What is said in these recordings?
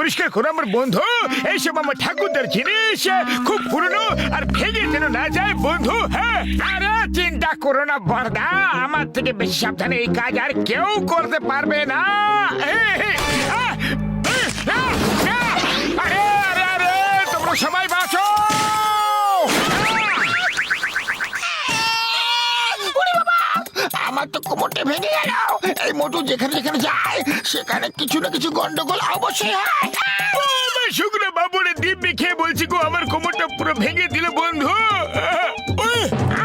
পরিষ্কার করো আমার বন্ধু। এইসব আমার ঠাকুরদার জিনিস, খুব পুরনো, আর ভেঙে যেন না যায় বন্ধু। হ্যাঁ, আরে চিন্তা করো না বর্দা, আমার থেকে বেশি সাবধানে এই কাজ আর কেউ করতে পারবে না। আরে আরে আরে, তোমরা সবাই বাঁচো। আমার তো কোমরটা ভেঙে গেল। এই মোটু যেখানে যেখানে যায় সেখানে কিছু না কিছু গন্ডগোল অবশ্যই হয়। শুকনো বাবুরে দিব্যি খেয়ে বলছি গো, আমার কোমরটা পুরো ভেঙে দিল বন্ধু।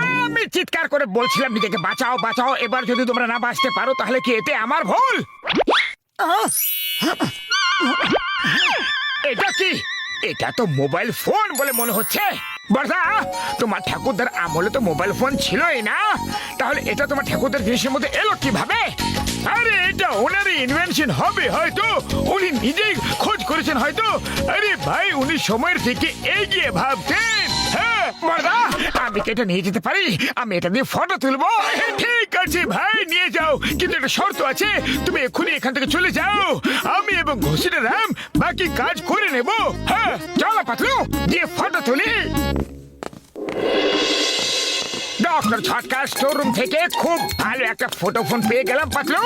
আমি চিৎকার করে বলছিলাম নিজেকে বাঁচাও বাঁচাও। এবার যদি তোমরা না বাঁচতে পারো তাহলে কি এতে আমার ভুল? এটা কি? এটা তো মোবাইল ফোন বলে মনে হচ্ছে। বর্দা, তোমার ঠাকুরদার আমলে তো মোবাইল ফোন ছিলই না, তাহলে এটা তোমার ঠাকুরদার জিনিসের মধ্যে এলো কিভাবে? আরে এটা ওনারই ইনভেনশন হবে হয়তো, উনি নিজেই খোঁজ করেছেন হয়তো। আরে ভাই, উনি সময়ের থেকে এগিয়ে ভাবতেন। হ্যাঁ বর্দা, আমি কি এটা নিয়ে যেতে পারি? আমি এটা দিয়ে ফটো তুলবো। ঠিক আছে ভাই, নিয়ে যাও, কিন্তু একটা শর্ত আছে, তুমি এক্ষুনি এখান থেকে চলে যাও। আমি এবং ঘোষিটা রাম বাকি কাজ করে নেব। হ্যাঁ চলো পাতলু, দিয়ে ফটো তুলি। ডক্টর ছটকার স্টোররুম থেকে খুব ভালো একটা ফটো ফোন পেয়ে গেলাম পাতলু।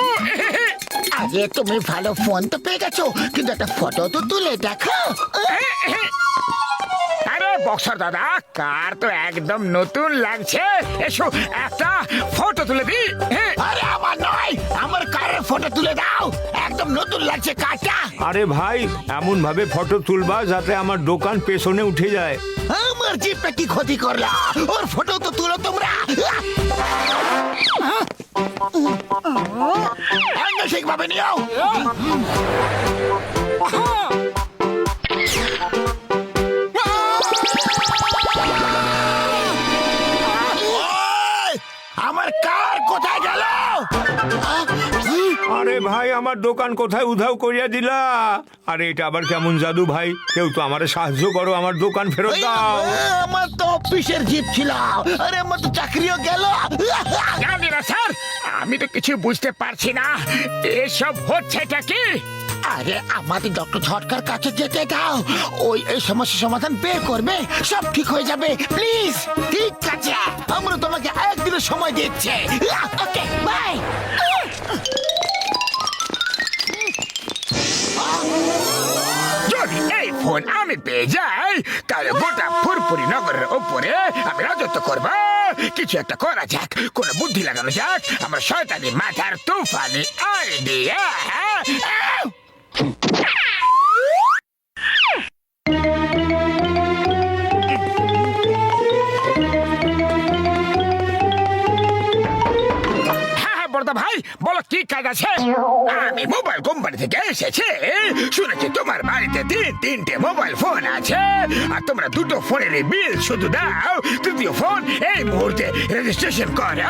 আরে তুমি ভালো ফোন তো পেয়ে গেছো, কিন্তু একটা ফটো তো তুলে দেখো। আরে বক্সার দাদা, কার তো একদম নতুন লাগছে। এসো একটা ফটো তুলে দি। আরে আমার নয়, আমার কারের ফটো তুলে দাও, একদম নতুন লাগছে কারটা। আরে ভাই, এমন ভাবে ফটো তুলবা যাতে আমার দোকান পেছনে উঠে যায়। আমার জিপটা কি ক্ষতি করলা? ওর ফটো তো তুলো তোমরা। ঠিকভাবে নিও। আমার কার কোথায় গেল? আরে ভাই, আমার দোকান কোথায় উধাও করিয়া দিলা? আরে এটা আবার কেমন জাদু ভাই? কেউ তো আমারে সাহায্য করো, আমার দোকান ফেরত দাও। আমার তো অফিসের জিপ ছিল, আরে আমার তো চাকরিও গেল। জানি না স্যার, আমি তো কিছু বুঝতে পারছি না, এসব হচ্ছেটা কি? আরে আমাদের ডক্টর ছটকার কাছে যেতে দাও, ওই এই সমস্যার সমাধান বের করবে, সব ঠিক হয়ে যাবে। প্লিজ। ঠিক আছে, আমরা তোমাকে একদিনের সময় দিচ্ছি। Okay bye. যদি এই ফোন আমি পেয়ে যাই, তাহলে গোটা ফুরফুরি নগরের ওপরে আমি রাজত্ব করবো। কিছু একটা করা যাক, কোন বুদ্ধি লাগানো যাক, আমার শয়তানি মাথার তুফানি আইডিয়া। বড়দা ভাই, বলো কি কাজ আছে? আমি মোবাইল কোম্পানি থেকে এসেছি, শুনেছি তোমার বাড়িতে তিনটে মোবাইল ফোন আছে, আর তোমরা দুটো ফোনের বিল শুধু দাও, তৃতীয় ফোন এই মুহূর্তে রেজিস্ট্রেশন করো।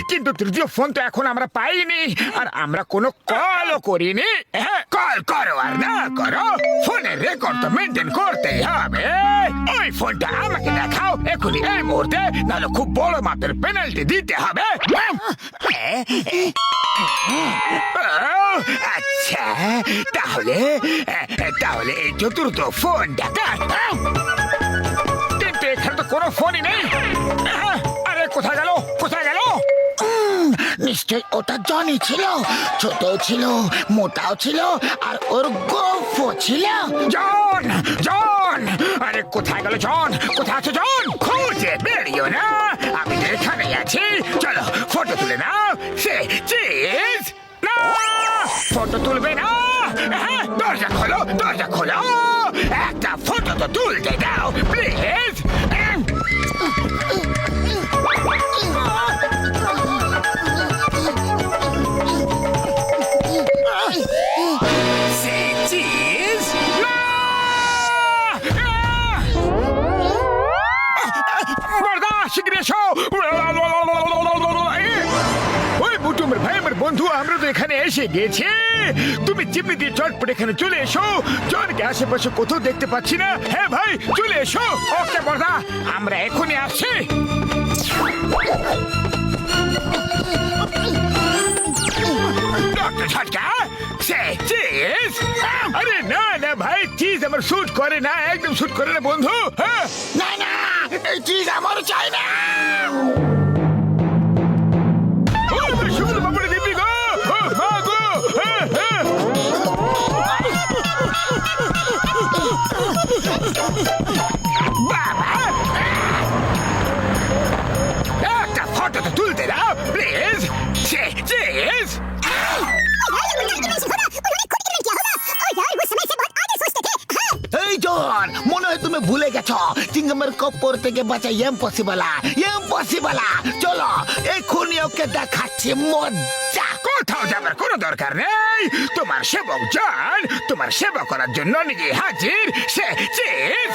কিন্তু তৃতীয় ফোন তো এখন আমরা পাইনি, আর আমরা কোনো কলও করিনি। কল করো আর না করো, ফোনের রেকর্ড তো মেনটেন করতেই হবে। ওই ফোনটা আমাকে দেখাও এখনই এই মুহূর্তে, নাহলে খুব বড় মাপের পেনাল্টি দিতে হবে। আচ্ছা, তাহলে তাহলে এই চতুর্থ ফোনটা, কিন্তু এখানে তো কোনো ফোনই নেই। আরে কোথায় গেল, কোথায় গেল? নিশ্চয় ওটা জনি ছিল, ছোট ছিল, মোটাও ছিল, আর ওর গোফও ছিল। জন, জন, আরে কোথায় গেল জন? কোথায় আছে জন? খুঁজে বেরিও না, আমি এখানেই আছি। চলো ফটো তুলে নাও। সে চিজ না, ফটো তুলবে না? দরজা খোলো, দরজা খোলো, একটা ফটো তো তুলতে দাও প্লিজ। বন্ধু, আমরা তো এখানে এসে গেছি, তুমি চিমনি দিয়ে চটপট এখানে চলে এসো। জনকে আশেপাশে কোথাও দেখতে পাচ্ছি না। হ্যাঁ ভাই, চলে এসো। ওকে বর্দা, আমরা এখনই আসছি। ডক্টর ছটকা, সে চিজ আরে না না ভাই চিজ আমার শুট করে না একদম শুট করে না বন্ধু হ্যাঁ না না এই চিজ আমারও চাই না। ও আমার শুকনো পাপড়ি দিবি গো ও মা গো হ্যাঁ হ্যাঁ বাবা একটা ফটো তো তুলতে দাও প্লিজ সে চিজ এই জন মনে হয় তুমি ভুলে গেছো চিংগামের কপ্পর থেকে বাঁচা ইম্পসিবল চলো এক্ষুনি ওকে দেখাচ্ছি মজা। কোথাও যাবার কোনো দরকার নেই তোমার সেবক জন তোমার সেবা করার জন্য নিজে হাজির সে চিজ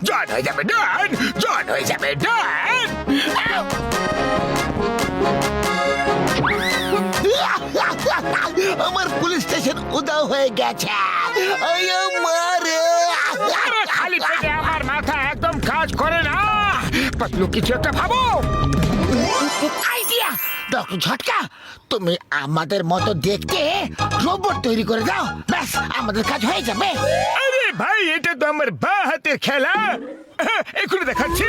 জন হয়ে যাবে ডন জন হয়ে যাবে ডন আমার পুলিশ স্টেশন উদাও হয়ে গেছে। আরে খালি পেটে আমার মাথা একদম কাজ করে না পাতলু কিছু একটা ভাবো আইডিয়া ডক্টর ঝটকা তুমি আমাদের মতো দেখতে রোবট তৈরি করে দাও ব্যাস আমাদের কাজ হয়ে যাবে। আরে ভাই এটা তো আমার বা হাতের খেলা এখনই দেখাচ্ছি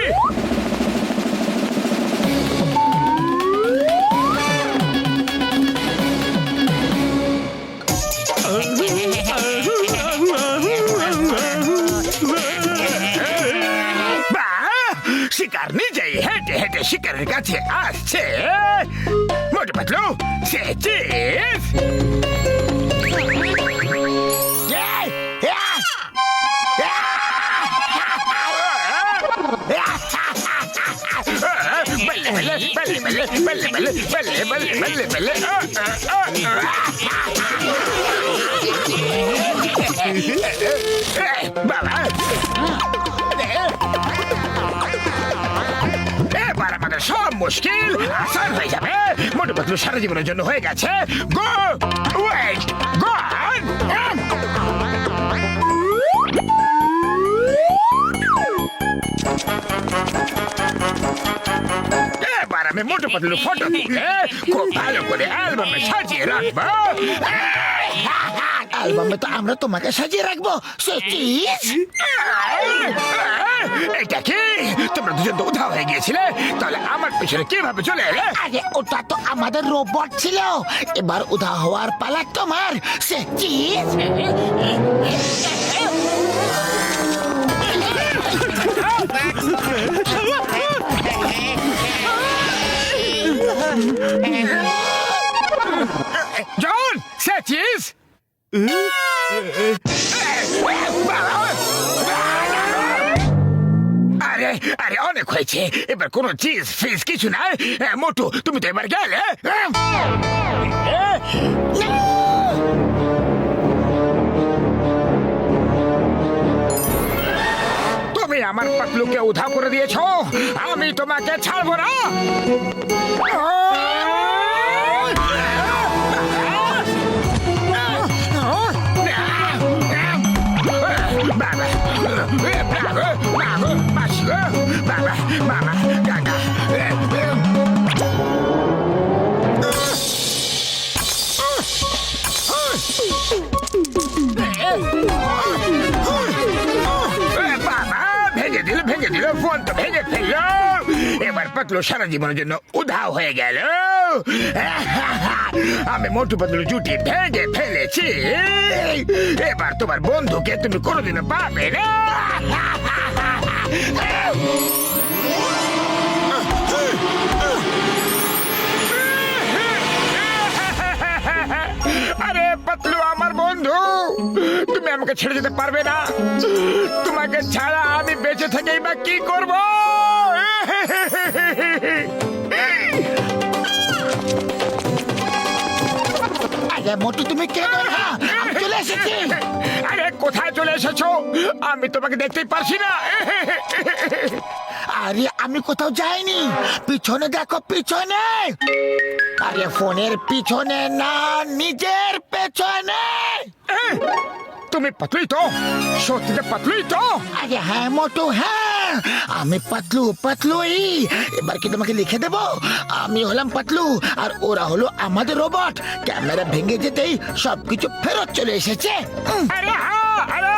শিকার নিজেই হেঁটে হেঁটে শিকারের কাছে আসছে মোটু পাতলু সে চিজ बल्ले बल्ले बल्ले बल्ले बल्ले बल्ले बल्ले बल्ले बल्ले बल्ले बाबा এবার আমাদের সব মুশকিল আসান হয়ে যাবে মোটু পাতলু সারা জীবনের জন্য হয়ে গেছে গো ওয়েট গন এবার আমি মোটু পাতলু ফটো তুলে খুব ভালো করে অ্যালবামে সাজিয়ে রাখবো অ্যালবামে তো আমরা তোমাকে সাজিয়ে রাখবো সে চিজ। এটা কি তোমরা দুজন তো উধাও হয়ে গিয়েছিলে তাহলে আমার পিছনে কিভাবে চলে এলে আরে ওটা তো আমাদের রোবট ছিল এবার উধা হওয়ার পালা তোমার সে চিজ। জন সে চিজ আরে আরে অনেক হয়েছে এবার কোনো চিজ ফিজ কিছু নাই মোটু তুমি তো এবার গেলে তুমি আমার পাতলুকে উধাও করে দিয়েছো আমি তোমাকে ছাড়বো না বাবা মামা কাকা ভেঙে দিল ফোন তো ভেঙে ফেলল এবার পাতলু সারা জীবনের জন্য উধাও হয়ে গেল আমি মোটু পাতলু জুটি ভেঙে ফেলেছি এবার তোমার বন্ধুকে তুমি কোনোদিনও পাবে না আরে পাতলু আমার বন্ধু তুমি আমাকে ছেড়ে যেতে পারবে না তোমাকে ছাড়া আমি বেঁচে থেকেই বা কি করব আরে মোটু তুমি কেন না আমি চলে এসেছি। আরে কোথায় চলে এসেছো আমি তোমাকে দেখতেই পারছি না আরে আমি কোথাও যাইনি পিছনে দেখো পিছনে আরে ফোনের পিছনে না নিজের পেছনে তুমি পাতলুই তো, সত্যিতে পাতলুই তো। আরে হ্যাঁ মোটু, হ্যাঁ আমি পাতলু, পাতলুই। এবার কি তোমাকে লিখে দেব? আমি হলাম পাতলু আর ওরা হলো আমাদের রোবট। ক্যামেরা ভেঙে যেতেই সবকিছু ফেরত চলে এসেছে। আরে হ্যাঁ, আরে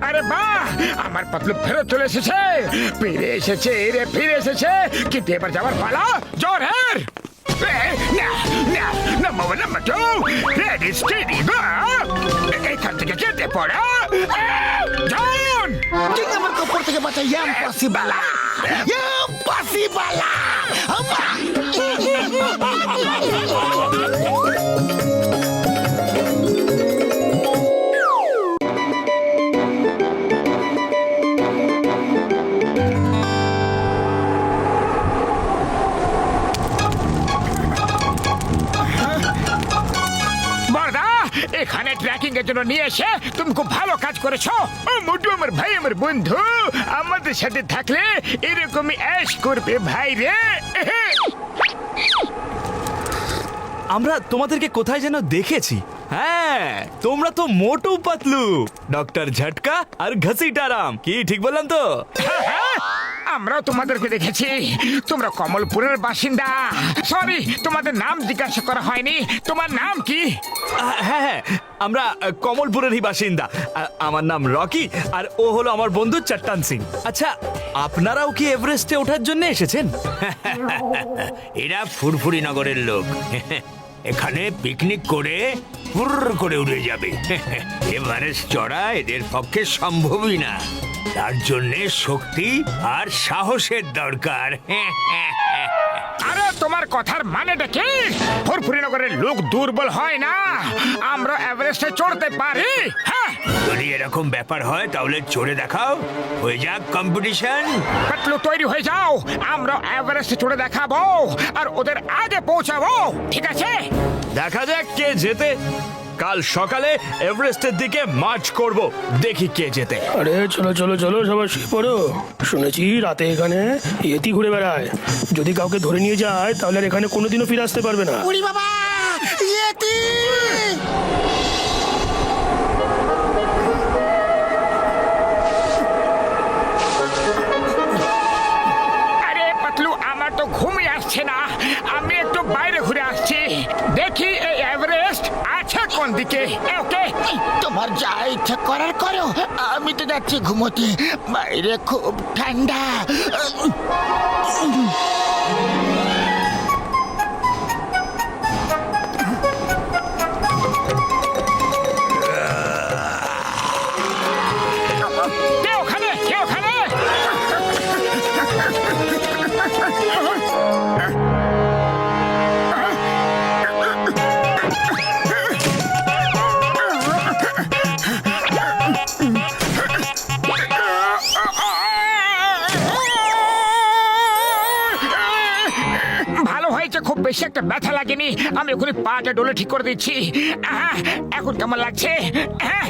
আরে বাহ, আমার পাতলু ফেরত চলে এসেছে, ফিরে এসেছে রে, ফিরে এসেছে। কিন্তু এবার যাবার পালা জোরের। Number 2 ready steady go. এখান থেকে যেতে পড়া জন। ঠিক আমার কপর থেকে বাঁচা ইম্পসিবল, ইম্পসিবল। বড়দা, এখানে ট্র্যাকিং এর জন্য নিয়ে এসে তুমি খুব ভালো কাজ করেছো। ও মোটু আমার ভাই, আমার বন্ধু, আমাদের সাথে থাকলে এরকমই অ্যাশ করবে ভাই রে। আমরা তোমাদেরকে কোথায় যেন দেখেছি। হ্যাঁ, তোমরা তো মোটু পাতলু, ডক্টর ঝটকা আর ঘসিটারাম। কি ঠিক বললাম তো? আমরাও তোমাদেরকে দেখেছি, তোমরা কমলপুরের বাসিন্দা। সরি, তোমাদের নাম জিজ্ঞাসা করা হয়নি। তোমার নাম কি? হ্যাঁ হ্যাঁ, আমরা কমলপুরেরই বাসিন্দা। আমার নাম রকি আর ও হলো আমার বন্ধু চট্টান সিং। আচ্ছা, আপনারাও কি এভারেস্টে ওঠার জন্য এসেছেন? এরা ফুরফুরি নগরের লোক, এখানে পিকনিক করে পুর করে উড়ে যাবে। এভারেস্ট চড়া এদের পক্ষে সম্ভবই না, তার জন্য শক্তি আর সাহসের দরকার। আরে তোমার কথার মানেটা কি? ফুরফুরিনগরের লোক দুর্বল হয় না, আমরা এভারেস্টে চড়তে পারি। হ্যাঁ, যদি এরকম ব্যাপার হয় তাহলে চড়ে দেখাও, হয়ে যাক কম্পিটিশন। পাতলু তৈরি হয়ে যাও, আমরা এভারেস্টে চড়ে দেখাবো আর ওদের আগে পৌঁছাবো, ঠিক আছে? দেখা যাক কে জেতে। কাল সকালে এভারেস্টের দিকে মার্চ করব, দেখি কে জেতে। আরে চলো চলো চলো, সবাই শুয়ে পড়ো। শুনেছি রাতে এখানে ইয়েতি ঘুরে বেড়ায়, যদি কাউকে ধরে নিয়ে যায় তাহলে আর এখানে কোনোদিনও ফিরে আসতে পারবে না। উড়ি বাবা, ইয়েতি! আরে পাতলু, আমার তো ঘুমই আসছে না, আমি একটু বাইরে ঘুরে আসছি, দেখি এই এভারেস্ট আছে কোন দিকে। ওকে, তোমার যা ইচ্ছা করার করো, আমি তো যাচ্ছি ঘুমোতে। বাইরে খুব ঠান্ডা। কে ওখানে, কে ওখানে? ভালো হয়েছে, খুব বেশি একটা ব্যথা লাগেনি। আমি ওখানে পাটা ডলে ঠিক করে দিচ্ছি। এখন কেমন লাগছে? হ্যাঁ,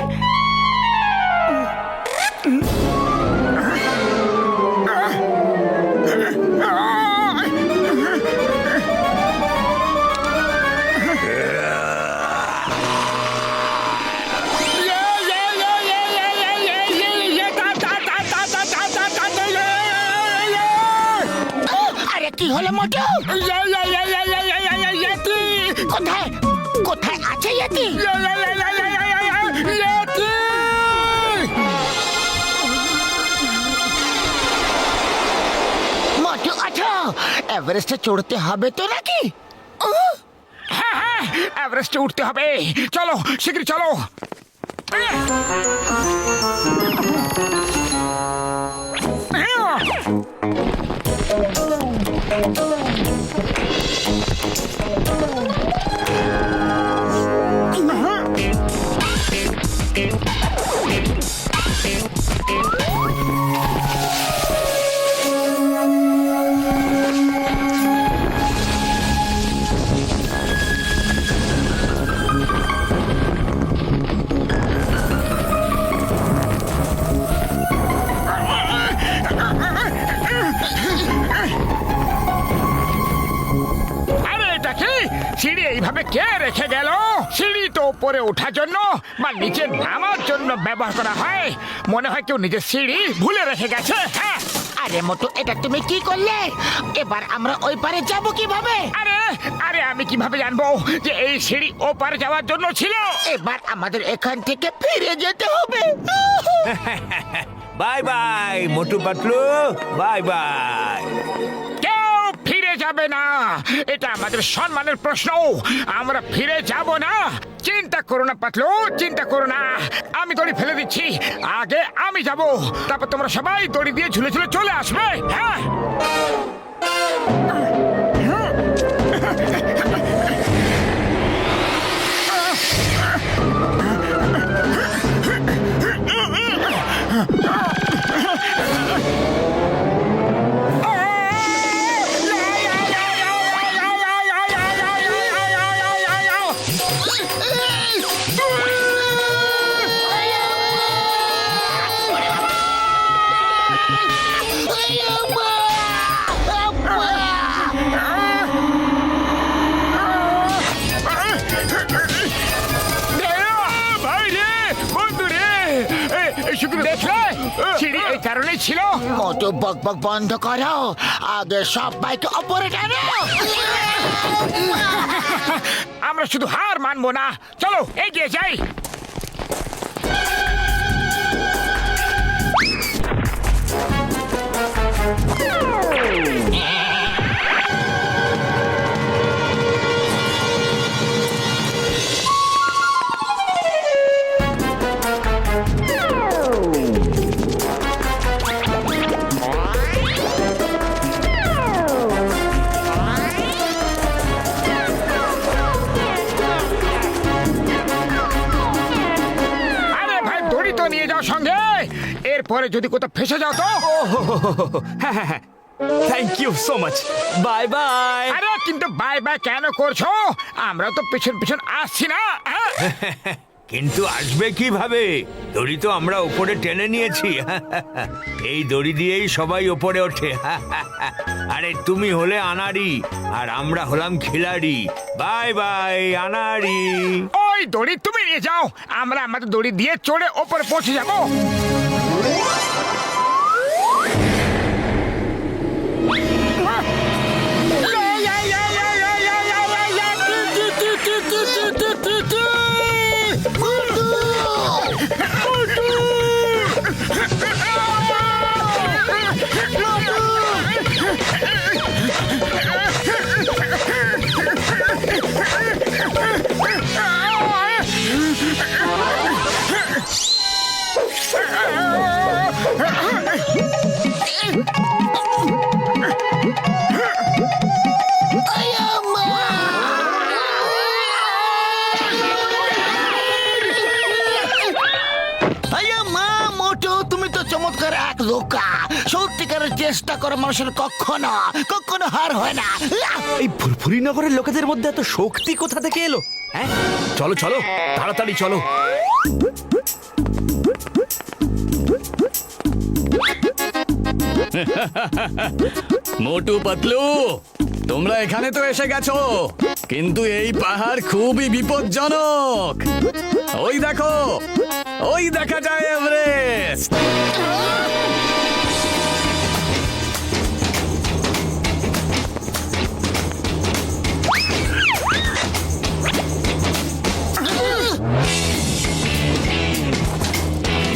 আরে কি হলো মোটু? কোথায় কোথায় আছে ইয়েতি? মোটু আছো, এভারেস্টে চড়তে হবে তো নাকি? হ্যাঁ হ্যাঁ, এভারেস্টে উঠতে হবে, চলো শীঘ্রই চলো। সিঁড়ি এইভাবে কে রেখে গেল? সিঁড়ি তো উপরে ওঠার জন্য বা নিচে নামার জন্য ব্যবহার করা হয়। মনে হয় কেউ নিজের সিঁড়ি ভুলে রেখে গেছে। হ্যাঁ, আরে মোটু, এটা তুমি কি করলে? এবার আমরা ওই পারে যাব কিভাবে? আরে আরে আমি কিভাবে জানবো যে এই সিঁড়ি ওপারে যাওয়ার জন্য ছিল? এবার আমাদের এখান থেকে ফিরে যেতে হবে। Bye bye Motu Patlu, bye bye. কেউ ফিরে যাবে না, এটা আমাদের সম্মানের প্রশ্ন। আমরা ফিরে যাব না। চিন্তা করো না পাতলু, চিন্তা করো না। আমি দড়ি ফেলে দিচ্ছি, আগে আমি যাব, তারপর তোমরা সবাই দড়ি দিয়ে ঝুলে ঝুলে চলে আসবে। হ্যাঁ, দেখলে সিঁড়ি এই কারণেই ছিল। মোটু, বক বক বন্ধ করো, আগে সব বাইকে ওপরে টানো। আমরা শুধু হার মানবো না, চলো এগিয়ে যাই। সঙ্গে এরপরে যদি কোথাও ফেসে যাও তো। হ্যাঁ হ্যাঁ হ্যাঁ, thank you so much, bye bye. আরে কিন্তু বাই বাই কেন করছো? আমরা তো পিছন পিছন আসছি না। হ্যাঁ? কিন্তু আসবে কিভাবে? দড়ি তো আমরা উপরে টেনে নিয়েছি। এই দড়ি দিয়েই সবাই উপরে ওঠে। আরে তুমি হলে আনাড়ি আর আমরা হলাম খিলাড়ি। Bye bye আনাড়ি। ওই দড়ি তুমি নিয়ে যাও, আমরা আমাদের দড়ি দিয়ে চড়ে ওপরে পৌঁছে যাবো। চমৎকার এক লোকা। সত্যিকারের চেষ্টা করে মানুষের কখনো কখনো হার হয় না। এই ফুরফুরি নগরের লোকেদের মধ্যে এত শক্তি কোথা থেকে এলো? হ্যাঁ, চলো চলো তাড়াতাড়ি চলো। মোটু পাতলু, তোমরা এখানে তো এসে গেছো, কিন্তু এই পাহাড় খুবই বিপজ্জনক। ওই দেখো, ওই দেখা যায় এভারেস্ট।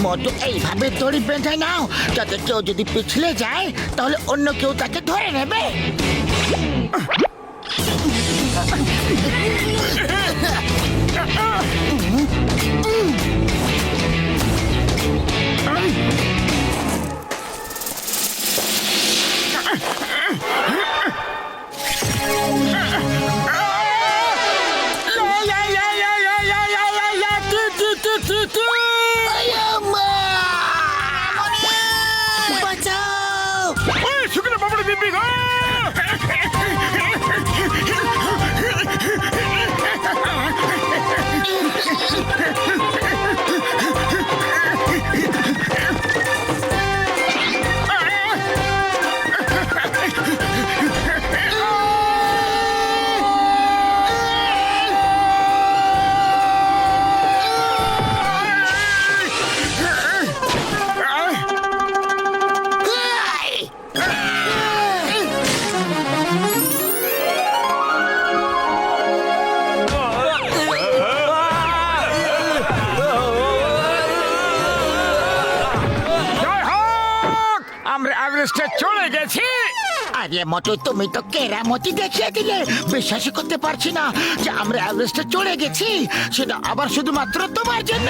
মোটু, এইভাবে দড়ি বেঁধে নাও, যাতে কেউ যদি পিছলে যায় তাহলে অন্য কেউ তাকে ধরে নেবে। শুকনো বাবুড়ি দিব্যি গো। এভারেস্টে চলে গেছি। আরে মোটু তুমি তো কেরামতি দেখিয়ে দিলে, বিশ্বাসই করতে পারছি না যে আমরা এভারেস্টে চলে গেছি, সেটা আবার শুধুমাত্র তোমার জন্য।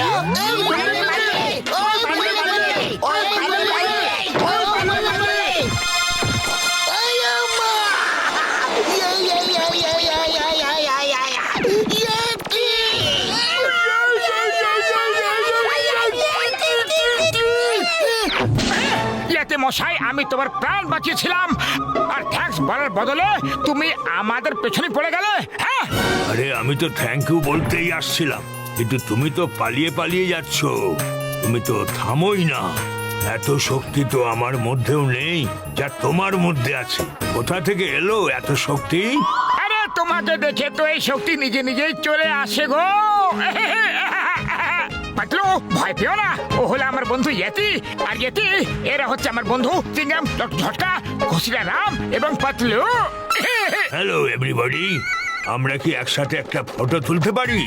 ইয়াতে মশাই, আমি তোমার প্রাণ বাঁচিয়েছিলাম, আর থ্যাঙ্কস বলার বদলে তুমি আমাদের পেছনে পড়ে গেলে। হ্যাঁ, আরে আমি তো থ্যাংক ইউ বলতেই আসছিলাম, কিন্তু তুমি তো পালিয়ে পালিয়ে যাচ্ছ। তুমি তো থামোই না। এত শক্তি তো আমার মধ্যেও নেই যা তোমার মধ্যে আছে। কোথা থেকে এলো এত শক্তি? আরে তোমাকে দেখে তো এই শক্তি নিজে নিজেই চলে আসে গো। পাতলু, ভয় পেও না, ও হলো আমার বন্ধু ইয়েতি, আর ইয়েতি এরা হচ্ছে আমার বন্ধু চিংগাম, ডক্টর ঝটকা, ঘসিরা রাম এবং পাতলু। হ্যালো এভরিবডি, আমরা কি একসাথে একটা ফটো তুলতে পারি?